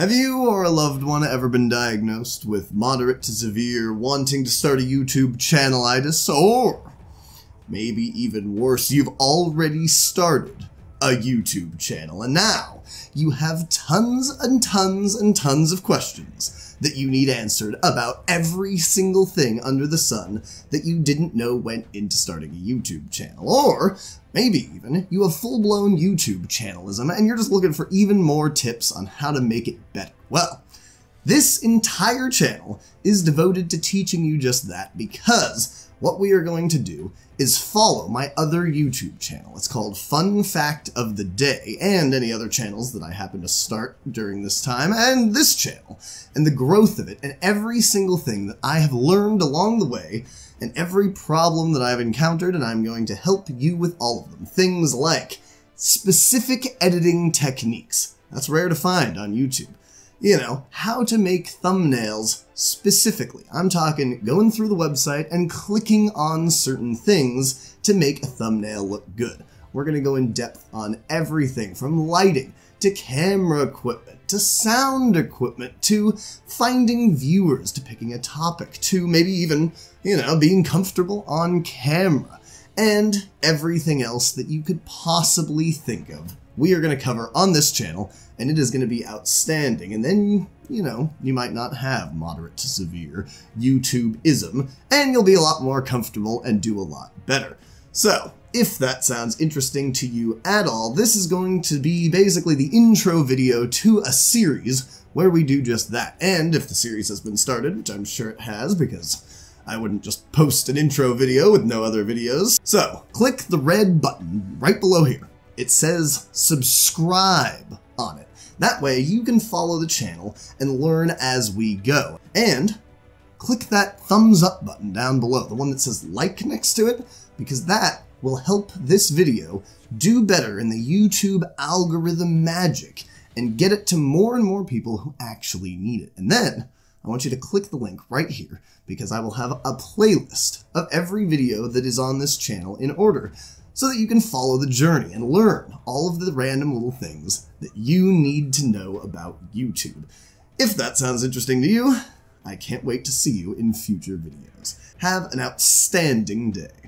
Have you or a loved one ever been diagnosed with moderate to severe wanting to start a YouTube channelitis, or maybe even worse, you've already started a YouTube channel and now you have tons and tons and tons of questions that you need answered about every single thing under the sun that you didn't know went into starting a YouTube channel. Or maybe even you have full-blown YouTube channelism and you're just looking for even more tips on how to make it better. Well, this entire channel is devoted to teaching you just that, because what we are going to do is follow my other YouTube channel. It's called Fun Fact of the Day, and any other channels that I happen to start during this time, and this channel, and the growth of it, and every single thing that I have learned along the way, and every problem that I've encountered, and I'm going to help you with all of them. Things like specific editing techniques. That's rare to find on YouTube. You know, how to make thumbnails specifically. I'm talking going through the website and clicking on certain things to make a thumbnail look good. We're going to go in depth on everything from lighting to camera equipment to sound equipment to finding viewers to picking a topic to maybe even, you know, being comfortable on camera and everything else that you could possibly think of. We are going to cover on this channel, and it is going to be outstanding. And then, you know, you might not have moderate to severe YouTube-ism, and you'll be a lot more comfortable and do a lot better. So, if that sounds interesting to you at all, this is going to be basically the intro video to a series where we do just that. And if the series has been started, which I'm sure it has, because I wouldn't just post an intro video with no other videos. So, click the red button right below here. It says subscribe on it. That way you can follow the channel and learn as we go. And click that thumbs up button down below, the one that says like next to it, because that will help this video do better in the YouTube algorithm magic and get it to more and more people who actually need it. And then I want you to click the link right here, because I will have a playlist of every video that is on this channel in order, so that you can follow the journey and learn all of the random little things that you need to know about YouTube. If that sounds interesting to you, I can't wait to see you in future videos. Have an outstanding day.